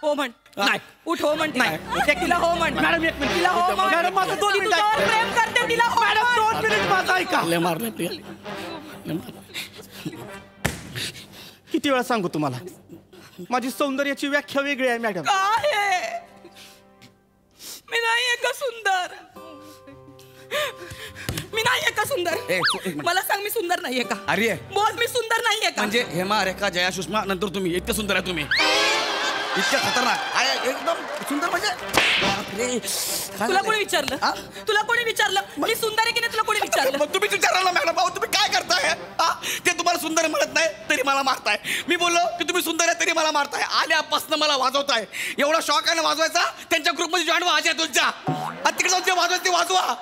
Speaker 10: हो म्हण.
Speaker 9: नाही.
Speaker 10: उठ हो म्हण.
Speaker 9: नाही.
Speaker 10: तिला हो म्हण.
Speaker 9: मॅडम एक मिनिट.
Speaker 10: तिला हो म्हण.
Speaker 9: मॅडम माझं 2
Speaker 10: ती
Speaker 9: मिनिट
Speaker 10: तुझ्यावर प्रेम करते, तिला हो
Speaker 9: मॅडम
Speaker 10: म्हण.
Speaker 9: 2 मिनिट माझं ऐका. किती वेळा सांगू तुम्हाला, माझी सौंदर्याची व्याख्या वेगळी आहे मॅडम.
Speaker 10: काय आहे? मी नाहीये का सुंदर? मी नाहीये का सुंदर? मला सांग, मी सुंदर नाहीये का?
Speaker 9: अरे
Speaker 10: बोल, मी सुंदर नाहीये का?
Speaker 9: म्हणजे हेमा रेखा जया सुषमा नंतर तुम्ही इतके सुंदर आहे. तुम्ही इतके खतरनाक आहे, एकदम सुंदर. म्हणजे बापरे.
Speaker 10: तुला कोणी विचारलं? तुला कोणी विचारलं मी सुंदर आहे की नाही? तुला कोणी विचारलं?
Speaker 9: मग तुम्ही विचारायला मॅडम, अहो तुम्ही काय करताय? ते तुम्हाला सुंदर म्हणत नाही तरी मला मारताय. मी बोललो की तुम्ही सुंदर आहे तरी मला मारताय. आल्यापासून मला वाजवताय. एवढा शॉक आहे ना वाजवायचा. त्यांच्या ग्रुपमध्ये जॉईन व्हा. अजय तुमच्या तिकडे जाऊन जे वाजवायचं ते वाजवा.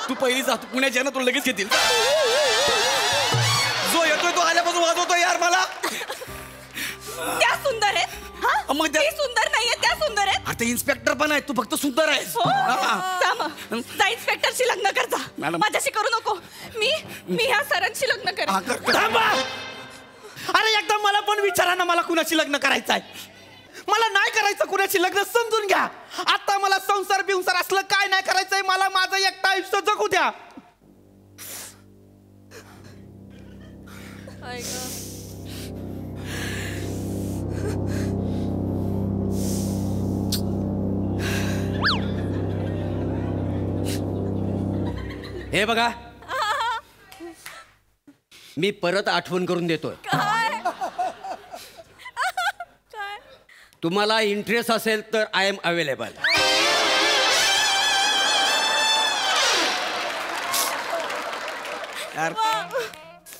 Speaker 9: तू पहिली जा, तू पुण्याची आहे ना, तुला लगेच घेतील. जो येतोय तो आल्यापासून वाजवतोय यार मला.
Speaker 10: त्या सुंदर आहेत.
Speaker 9: मग
Speaker 10: ती सुंदर नाहीये, त्या सुंदर आहेत.
Speaker 9: आता इन्स्पेक्टर पण आहे, तू फक्त सुंदर आहेस.
Speaker 10: जा मग. जा इन्स्पेक्टरशी लग्न कर जा.
Speaker 9: मॅडम.
Speaker 10: माझ्याशी करू नको. मी ह्या सरांशी लग्न करेन.
Speaker 9: थांबा. अरे एकदा मला पण विचारा ना, मला कुणाशी लग्न करायचं आहे. मला नाही करायचं कुणाशी लग्न, समजून घ्या. आता मला संसार बिंसार असलं काय नाही करायचंय. मला माझं एकटा आयुष्य जगू द्या.
Speaker 8: हे बघा, मी परत आठवण करून देतोय. तुम्हाला इंटरेस्ट असेल तर आय एम अवेलेबल.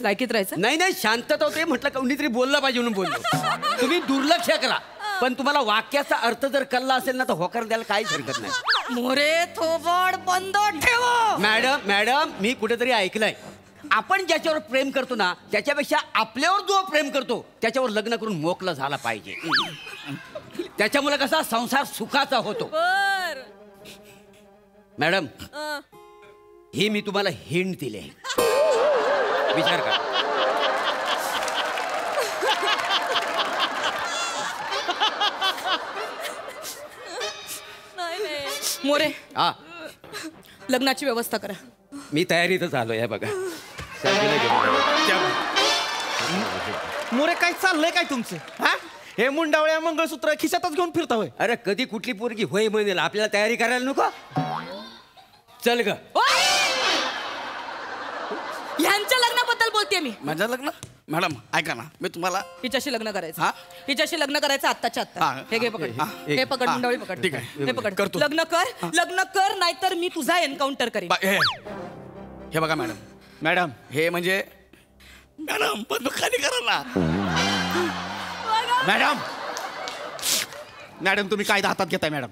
Speaker 10: लायकीत राहायचं
Speaker 8: नाही नाही, शांतता होते. म्हटलं कोणीतरी बोललं पाहिजे म्हणून बोललो. तुम्ही दुर्लक्ष करा, पण तुम्हाला वाक्याचा अर्थ जर कळला असेल ना तर होकार द्यायला काहीच हरकत नाही.
Speaker 10: मोरे थोबड बंद ठेव.
Speaker 8: मॅडम मी कुठेतरी ऐकलंय, आपण ज्याच्यावर प्रेम करतो ना त्याच्यापेक्षा आपल्यावर जो प्रेम करतो त्याच्यावर लग्न करून मोकळं झाला पाहिजे. त्याच्यामुळे कसा संसार सुखाचा होतो. मॅडम ही मी तुम्हाला हिंट दिले, विचार करा.
Speaker 10: मोरे
Speaker 8: हा,
Speaker 10: लग्नाची व्यवस्था करा.
Speaker 8: मी तयारीतच आलो आहे बघा. शाळेला गेलो.
Speaker 9: मोरे काय चाललंय काय तुमचं? हा, हे मुंडावळ्या मंगळसूत्र खिशातच घेऊन फिरता होय?
Speaker 8: अरे कधी कुठली पोरगी होय म्हणेल, आपल्याला तयारी करायला नको. चल ग.
Speaker 10: ह्यांच्या लग्नाबद्दल बोलते मी.
Speaker 9: माझं लग्न? मॅडम ऐका ना, मी तुम्हाला
Speaker 10: हिच्याशी लग्न करायचं.
Speaker 9: हा?
Speaker 10: हिच्याशी लग्न करायचं आत्ताच्या आत्ता.
Speaker 9: हा.
Speaker 10: हे घे पकड. हे पकड, मंडळी पकड.
Speaker 9: ठीक आहे.
Speaker 10: हे पकड.
Speaker 9: करतो.
Speaker 10: लग्न कर नाहीतर मी तुझा एन्काउंटर करेन.
Speaker 9: हे बघा मॅडम, मॅडम हे म्हणजे मॅडम पण खाली करा ना. मॅडम मॅडम तुम्ही कायदा हातात घेताय मॅडम.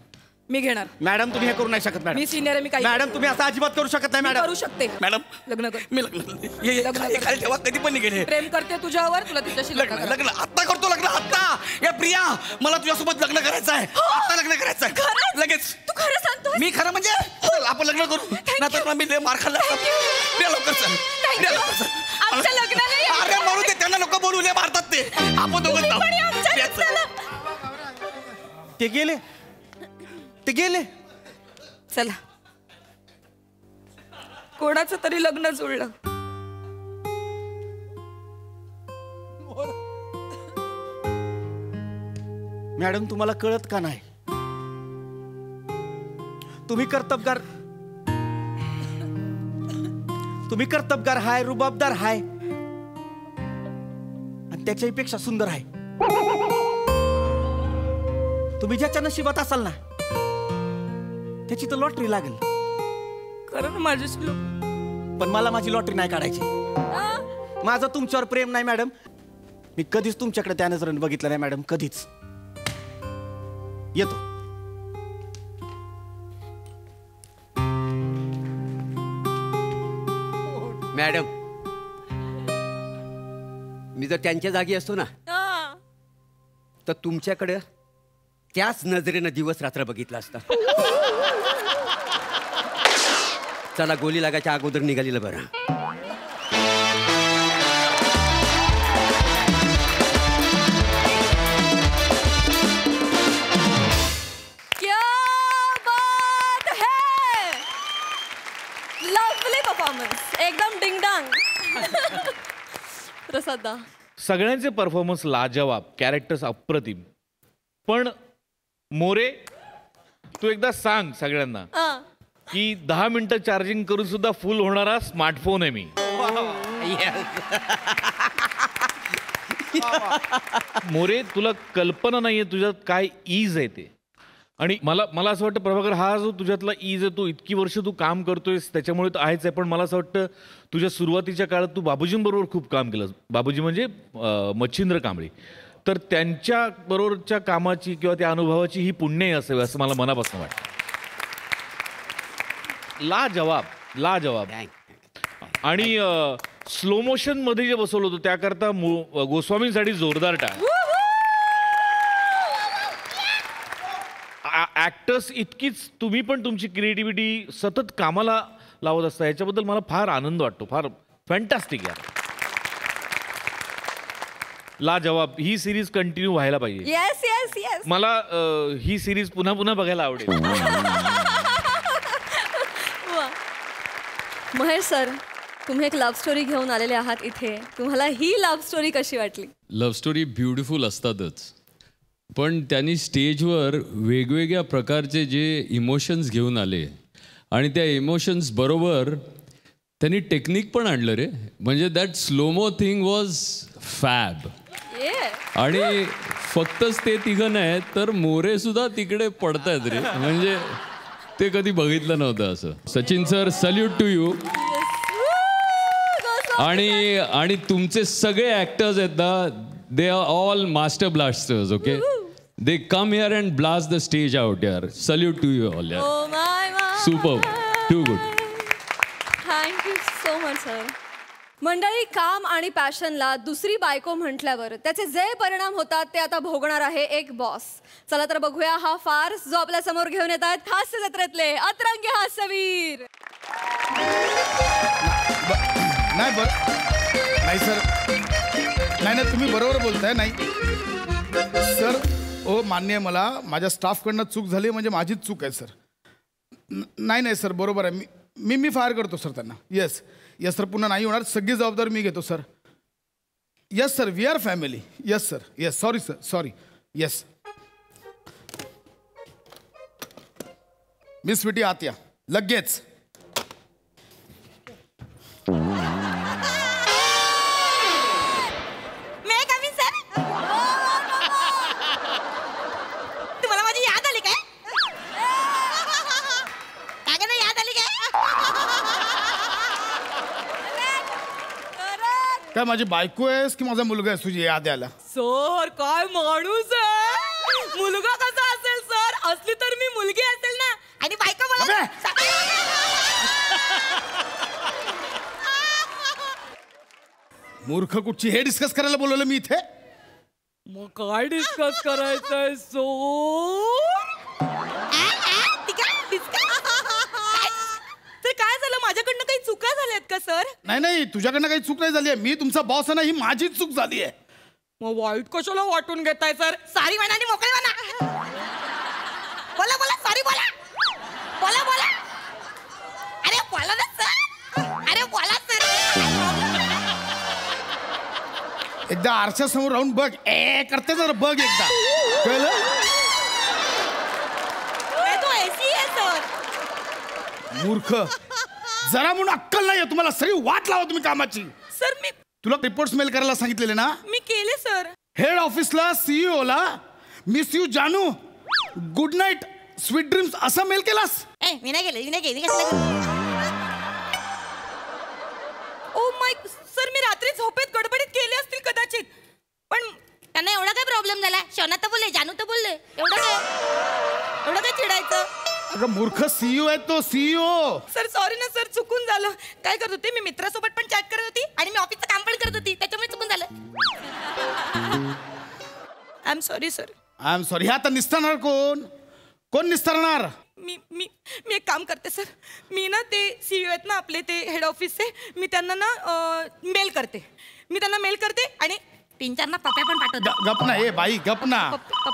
Speaker 10: मी घेणार.
Speaker 9: मॅडम तुम्ही हे करू नाही शकत मॅडम.
Speaker 10: मी सिनियर आहे. मी काय
Speaker 9: मॅडम तुम्ही असं अजिबात करू शकत नाही मॅडम.
Speaker 10: करू शकते.
Speaker 9: मॅडम
Speaker 10: लग्न कर.
Speaker 9: मी लग्न
Speaker 10: लग्न कर.
Speaker 9: खाली ठेवा, कधी पण निघेल.
Speaker 10: प्रेम करते तुझ्यावर, तुला तिच्याशी लग्न
Speaker 9: लग्न
Speaker 10: करायचं.
Speaker 9: लग्न आत्ता करतो. लग्न आत्ता. या प्रिया मला तुझ्यासोबत लग्न करायचं आहे. आत्ता लग्न करायचं आहे लगेच.
Speaker 10: तू खरं सांगतोय?
Speaker 9: मी खरं म्हणजे चल, आपण लग्न करू. नाहीतर मी लय मार खाल्ला. द्या लवकर चल. द्या लवकर चल.
Speaker 10: आमच्या लग्नाला
Speaker 9: अरे मरू दे, त्यांना लोक बोलू लय मारतात ते. आपण दोघं जाऊ.
Speaker 10: पण आमच्या
Speaker 9: द्या चल.
Speaker 10: लग्नाला.
Speaker 9: ते गेले, ते गेले.
Speaker 10: चला, कोणाचं तरी लग्न जुळलं.
Speaker 9: मॅडम तुम्हाला कळत का नाही? तुम्ही कर्तबगार हाय, रुबाबदार हाय आणि त्याच्याही पेक्षा सुंदर आहे. तुम्ही ज्याच्या नशिबात असाल ना त्याची तर लॉटरी लागेल.
Speaker 10: खरं ना माझ्याशी
Speaker 9: पण मला माझी लॉटरी नाही काढायची. माझं तुमच्यावर प्रेम नाही मॅडम. मी कधीच तुमच्याकडे त्या नजरेने बघितलं नाही मॅडम, कधीच. येतो.
Speaker 8: मॅडम मी जर त्यांच्या जागी असतो ना तर तुमच्याकडे त्याच नजरेनं दिवस रात्र बघितला असता. चला, गोली लागायच्या अगोदर निघालेलं बरं.
Speaker 1: क्या बात है! लवली परफॉर्मन्स, एकदम डिंगडांग. प्रसादा,
Speaker 11: सगळ्यांचे परफॉर्मन्स लाजवाब, कॅरेक्टर्स अप्रतिम. पण मोरे, तू एकदा सांग सगळ्यांना की 10 मिनिटं चार्जिंग करून सुद्धा फुल होणारा स्मार्टफोन आहे मी. मोरे, तुला कल्पना नाहीये तुझ्यात काय ईज आहे ते. आणि मला असं वाटतं प्रभाकर, हा जो तुझ्यातला ईज आहे, तू इतकी वर्ष तू काम करतोयस त्याच्यामुळे तो आहेच आहे. पण मला असं वाटतं तुझ्या सुरुवातीच्या काळात तू बाबूजींबरोबर खूप काम केलं. बाबूजी म्हणजे मच्छिंद्र कांबळे. तर त्यांच्या बरोबरच्या कामाची किंवा त्या अनुभवाची ही पुण्य असावी असं मला मनापासून वाटतं. लाजवाब. आणि स्लो मोशन मध्ये जे बसवलं होतं त्याकरता गोस्वामींसाठी जोरदार टाळ. ऍक्टर्स इतकीच तुम्ही पण तुमची क्रिएटिव्हिटी सतत कामाला लावत असता, याच्याबद्दल मला फार आनंद वाटतो. फार फॅन्टास्टिक यार. लाजवाब. ही सिरीज कंटिन्यू व्हायला पाहिजे.
Speaker 1: Yes yes yes.
Speaker 11: मला ही सिरीज पुन्हा पुन्हा बघायला आवडेल.
Speaker 1: महेश सर, तुम्ही एक लव्ह स्टोरी घेऊन आलेले आहात इथे. तुम्हाला ही लव्ह स्टोरी कशी वाटली?
Speaker 12: लव्ह स्टोरी ब्युटिफुल असतातच, पण त्यांनी स्टेजवर वेगवेगळ्या प्रकारचे जे इमोशन्स घेऊन आले आणि त्या इमोशन्स बरोबर त्यांनी टेक्निक पण आणलं रे. म्हणजे that slomo thing was fab. आणि फक्तच ते तिघं नाही तर मोरे सुद्धा तिकडे पडतायत रे. म्हणजे ते कधी बघितलं नव्हतं असं. Sachin sir, salute to you. आणि तुमचे सगळे ऍक्टर्स आहेत ना, they are all master blasters. Okay, they come here and blast the stage out यार. सल्यूट टू यू ऑल यार. Super, too good.
Speaker 1: Thank you so much sir. मंडळी, काम आणि पॅशनला दुसरी बायको म्हटल्यावर त्याचे जे परिणाम होतात ते आता भोगणार आहे एक बॉस. चला तर बघूया हा फार्स जो आपल्या समोर घेऊन येतात हास्य जत्रेतले अतरंगी हास्यवीर.
Speaker 3: नाही सर, नाही तुम्ही बरोबर बोलताय. नाही सर, मान्य आहे मला, माझ्या स्टाफकडनं चूक झाली म्हणजे माझीच चूक आहे सर. नाही सर, बरोबर आहे. मी फायर करतो सर त्यांना. येस येस सर, पुन्हा नाही होणार. सगळी जबाबदारी मी घेतो sir. Yes sir, we are family. Yes sir, yes. Sorry sir, sorry. Yes miss sweetie आत या लगेच.
Speaker 5: तुम्हाला माझी याद आली काय? याद आली
Speaker 3: काय माझी बायको आहेस की माझा मुलगा आहेस तुझी याद यायला?
Speaker 10: सर काय माणूस आहे. मुलगा कसा असेल सर? असली तर मी मुलगी असेल ना.
Speaker 5: आणि बायका मला
Speaker 3: मूर्ख कुठची हे डिस्कस करायला बोलवलं मी इथे?
Speaker 10: मग काय डिस्कस करायचंय सो? तर काय झालं? माझ्याकडनं काही चुका झाल्यात का सर?
Speaker 3: नाही नाही, तुझ्याकडनं काही चूक नाही झाली आहे. मी तुमचा बॉस आहे ना, ही माझी चूक झाली आहे.
Speaker 10: मग वाईट कशाला वाटून घेताय सर?
Speaker 5: सॉरी म्हणा आणि मोकळे म्हणा. बोला बोला, सॉरी बोला. बोला बोला. अरे बोला ना सर. अरे बोला सर.
Speaker 3: एकदा आरशा समोर राहून बघ. करते जरा बघ एकदा. कळलं?
Speaker 5: तो ऐसी आहे सर.
Speaker 3: मूर्ख, जरा म्हणून अक्कल नाही आहे तुम्हाला. सगळी वाट लावा तुम्ही कामाची.
Speaker 10: सर मी
Speaker 3: तुला रिपोर्ट्स मेल करायला सांगितलेले ना?
Speaker 10: मी केले सर.
Speaker 3: हेड ऑफिसला, सीईओ ला मिस यू जानू, गुड नाईट, स्वीट ड्रीम्स असा मेल केलास?
Speaker 5: मी नाही गेले. कसला
Speaker 10: ओ माय सर, मी रात्री झोपेत गडबडीत केले असतील कदाचित. पण
Speaker 5: त्यांना एवढा काय प्रॉब्लेम झाला? शोना तर बोलले, जानू तर बोलले. एवढं काय चिडायचं?
Speaker 3: अगं मूर्ख, सीईओ आहे तो, सीईओ.
Speaker 10: सर सॉरी ना सर, चुकून झालं. काय करत होते मी? मित्रासोबत पण चॅट करत होती आणि मी ऑफिसचं काम पण करत होती, त्याच्यामुळे चुकून झालं. I am sorry sir.
Speaker 3: I am sorry. हे आता निस्तारणार कोण? कोण निस्तारणार?
Speaker 10: मी मी मी एक काम करते सर. मी ना ते सीईओ आहेत ना आपले, ते हेड ऑफिसचे, मी त्यांना ना मेल करते. आणि
Speaker 5: 3-4 ना पप्प्या पण पाठवतो.
Speaker 3: गप ना. ए बाई गप ना.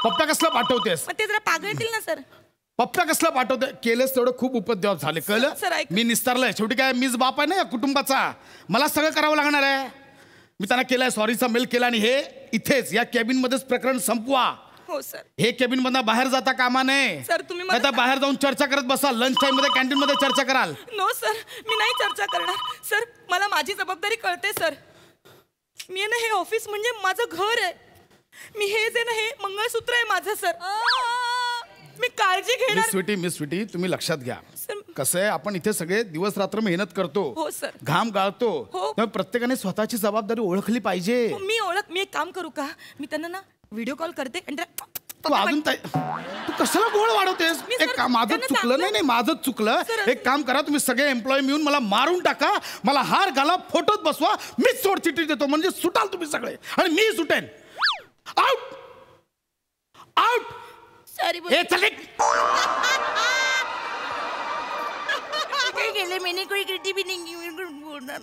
Speaker 3: पप्प्या कसला पाठवतेस?
Speaker 10: मग ते जरा पागळतील ना सर.
Speaker 3: पप्प्या कसला पाठवते? केलेस तेवढं खूप उपद्व्याप झाले.
Speaker 10: सर,
Speaker 3: कळलं?
Speaker 10: ऐक.
Speaker 3: मी निस्तारलंय. शेवटी काय मीच बाप आहे ना या कुटुंबाचा. मला सगळं करावं लागणार आहे. मी त्यांना केलाय, सॉरीचा मेल केला. आणि हे इथेच या केबिन मध्येच प्रकरण संपवा.
Speaker 10: हो सर.
Speaker 3: हे केबिन मधनं बाहेर जाता कामा नये.
Speaker 10: सर तुम्ही
Speaker 3: आता बाहेर जाऊन चर्चा करत बसा. लंच टाइम मध्ये कॅन्टीन मध्ये चर्चा कराल.
Speaker 10: नो सर, मी नाही चर्चा करणार. सर मला माझी जबाबदारी कळते सर. मी ना हे ऑफिस म्हणजे माझं घर आहे. मी हे जे ना हे मंगळसूत्र आहे माझं सर. मी काळजी घेणार.
Speaker 3: मिस स्वीटी तुम्ही लक्षात घ्या. कसं आहे, आपण इथे सगळे दिवस रात्र मेहनत करतो.
Speaker 10: हो सर.
Speaker 3: घाम गाळतो.
Speaker 10: हो.
Speaker 3: त्यामुळे प्रत्येकाने स्वतःची जबाबदारी ओळखली पाहिजे.
Speaker 10: मी एक काम करू का? मी त्यांना ना व्हिडिओ कॉल करते आणि
Speaker 3: तू अजून तू कशाला गोळ वाढवतेस? एक माझं चुकलं. नाही माझंच चुकलं. एक काम करा, तुम्ही सगळे एम्प्लॉय मिळून मला मारून टाका. मला हार घाला, फोटोत बसवा. मीच सोडचिठ्ठी देतो, म्हणजे सुटाल तुम्ही सगळे आणि मी सुटेन. Out out.
Speaker 5: सॉरी
Speaker 3: हे चले.
Speaker 5: काय केले मैंने? कोई गिट्टी भी नहीं बोलणार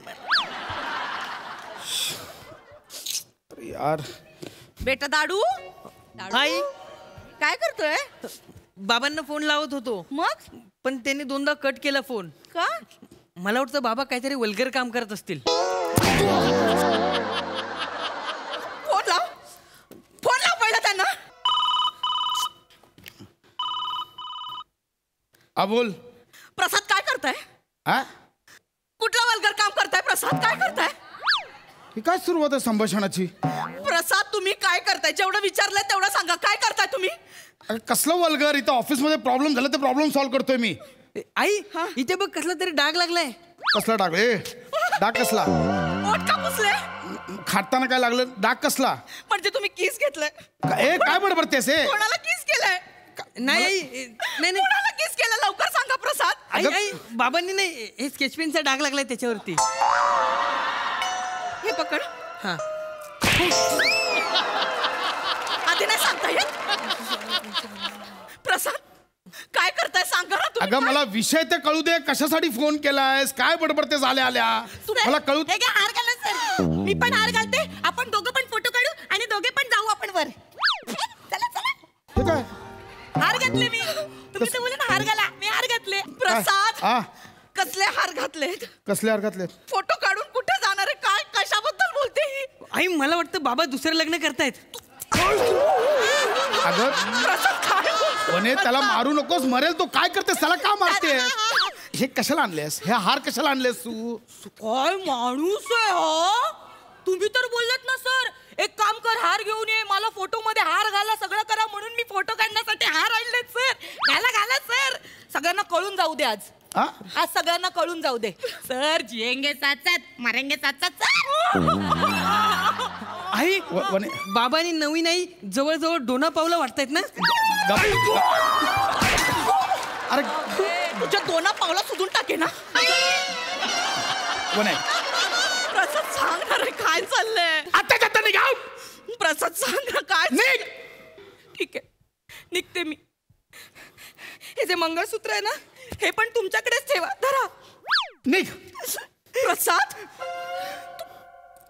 Speaker 3: यार.
Speaker 10: बेटा दाडू.
Speaker 13: आई
Speaker 10: काय करतोय?
Speaker 13: बाबांना फोन लावत होतो,
Speaker 10: मग
Speaker 13: पण त्यांनी 2दा कट केला फोन.
Speaker 10: का?
Speaker 13: मला वाटतं बाबा काहीतरी वल्गर काम करत असतील.
Speaker 10: फोन लाव पहिला त्यांना.
Speaker 3: बोल.
Speaker 10: प्रसाद काय करताय? कुठला वल्गर काम करताय प्रसाद? काय करताय?
Speaker 3: ही काय सुरुवात आहे संभाषणाची?
Speaker 10: प्रसाद तुम्ही काय करताय? जेवढं विचारलंय तेवढं सांगा. काय करताय तुम्ही?
Speaker 3: कसलं वल्गर? इथं ऑफिसमध्ये प्रॉब्लेम झाला, ते प्रॉब्लेम सॉल्व्ह करतोय मी.
Speaker 13: आई इथे बघ, कसला तरी डाग लागलाय.
Speaker 3: कसला डाग? डाग कसला?
Speaker 10: ओठ का पुसले?
Speaker 3: खाताना काय लागलं? डाग कसला?
Speaker 10: म्हणजे तुम्ही किस घेतलंय?
Speaker 3: काय बडबडतेस?
Speaker 10: कोणाला किस केलंय?
Speaker 13: नाही नाही
Speaker 10: कोणाला किस केलं? लवकर सांगा प्रसाद.
Speaker 13: आई बाबांनी नाही, हे स्केचपेनचा डाग लागलाय त्याच्यावरती.
Speaker 10: हे पकड.
Speaker 13: हा.
Speaker 10: आधी नाही सांगता येत? प्रसाद काय करताय सांगा ना तुम्ही.
Speaker 3: अगं मला विषय ते कळू दे. कशासाठी फोन केलायस? काय बडबडतेस आल्या मला कळू.
Speaker 5: हे घ्या, हार घाला सर. मी पण हार घालते. आपण दोघं पण फोटो काढू आणि दोघे पण जाऊ आपण वर. चला चला.
Speaker 3: हे काय?
Speaker 10: हार घातले मी. तुम्ही तर बोलले ना हार घाला. मी हार घातले. प्रसाद कसले हार घातलेत?
Speaker 3: कसले हार घातलेत?
Speaker 10: फोटो काढून कुठे जाणार आहे? काय कशाबद्दल बोलते ही?
Speaker 13: आई मला वाटतं बाबा दुसरं लग्न करतायत.
Speaker 3: अगं वने, त्याला मारू नकोस, मरेल तो. काय करतेस त्याला? का मारते? हे कशाला आणलेस? हे हार कशाला आणलेस तू?
Speaker 10: काय माणूस आहे हो? तुम्ही तर बोललात ना सर, एक काम कर, हार घेऊन ये, मला फोटो मध्ये हार घाला, सगळं करा, म्हणून मी फोटो काढण्यासाठी हार आणलेत सर. घाला सर, सगळ्यांना कळून जाऊ दे आज. आज सगळ्यांना कळून जाऊ दे. सर जिएंगे साथ साथ, मरेंगे साथ साथ.
Speaker 13: आई बाबांनी नवीन आई जवळजवळ डोना पावलं वाटतायत ना.
Speaker 3: अरे
Speaker 10: तुझ्या दोना पावला सुधून टाके ना. प्रसाद सांग ना रे, काय चाललंय?
Speaker 3: आता निघा.
Speaker 10: प्रसाद सांग ना काय. ठीक आहे, निघते मी. हे जे मंगळसूत्र आहे ना, हे पण तुमच्याकडेच ठेवा. धरा.
Speaker 3: निघ.
Speaker 10: प्रसाद,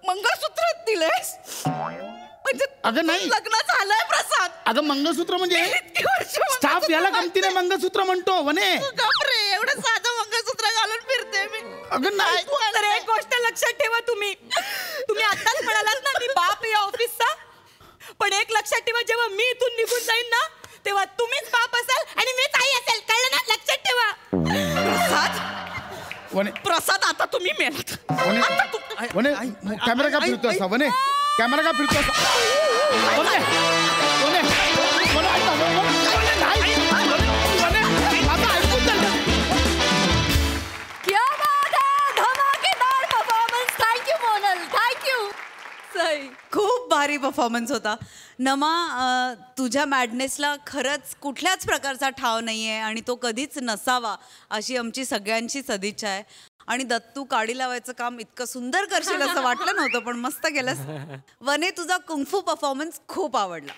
Speaker 10: मंगळसूत्र दिलेस म्हणजे
Speaker 3: अगं नाही,
Speaker 10: लग्न झालंय प्रसाद.
Speaker 3: अगं मंगळसूत्र म्हणजे स्टाफ याला गमतीने मंगळसूत्र म्हणतो. वने
Speaker 10: गपरे, एवढं साधं मंगळसूत्र घालून फिरते मी.
Speaker 3: अगं नाही.
Speaker 10: तर एक गोष्ट लक्षात ठेवा, तुम्ही आताच म्हणालात ना मी बाप या ऑफिसचा, पण एक लक्षात ठेवा, जेव्हा मी इथून निघून जाईन ना, तेव्हा तुम्हीच बाप असाल आणि मीच आई असेल. कळलं ना? लक्षात ठेवा. प्रसाद आता तुम्ही मेलात.
Speaker 3: वने कॅमेरा का फिरतो असा? वने कॅमेरा का फिरतो असा?
Speaker 1: क्या बात है, धमाकेदार performance. Thank you Monal, thank you. Sai,
Speaker 14: खूप भारी परफॉर्मन्स होता. नमा, तुझ्या मॅडनेसला खरंच कुठल्याच प्रकारचा ठाव नाही आहे आणि तो कधीच नसावा अशी आमची सगळ्यांची सदिच्छा आहे. आणि दत्तू काडी लावायचं काम इतकं सुंदर करशील असं वाटलं नव्हतं, पण मस्त केलंस. वने, तुझा कुंगफू परफॉर्मन्स खूप आवडला.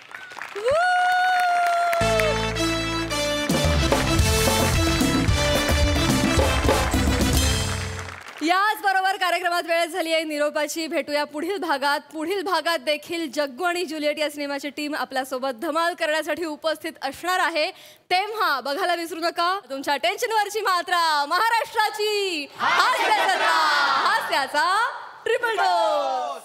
Speaker 1: याच बरोबर कार्यक्रमात वेळ झाली आहे निरोपाची. भेटूया पुढील भागात. पुढील भागात देखील जग्गू आणि जुलियट या सिनेमाची टीम आपल्यासोबत धमाल करण्यासाठी उपस्थित असणार आहे. तेव्हा बघायला विसरू नका. तुमच्या टेन्शनवरची मात्रा, महाराष्ट्राची हास्याचा ट्रिपल डोस.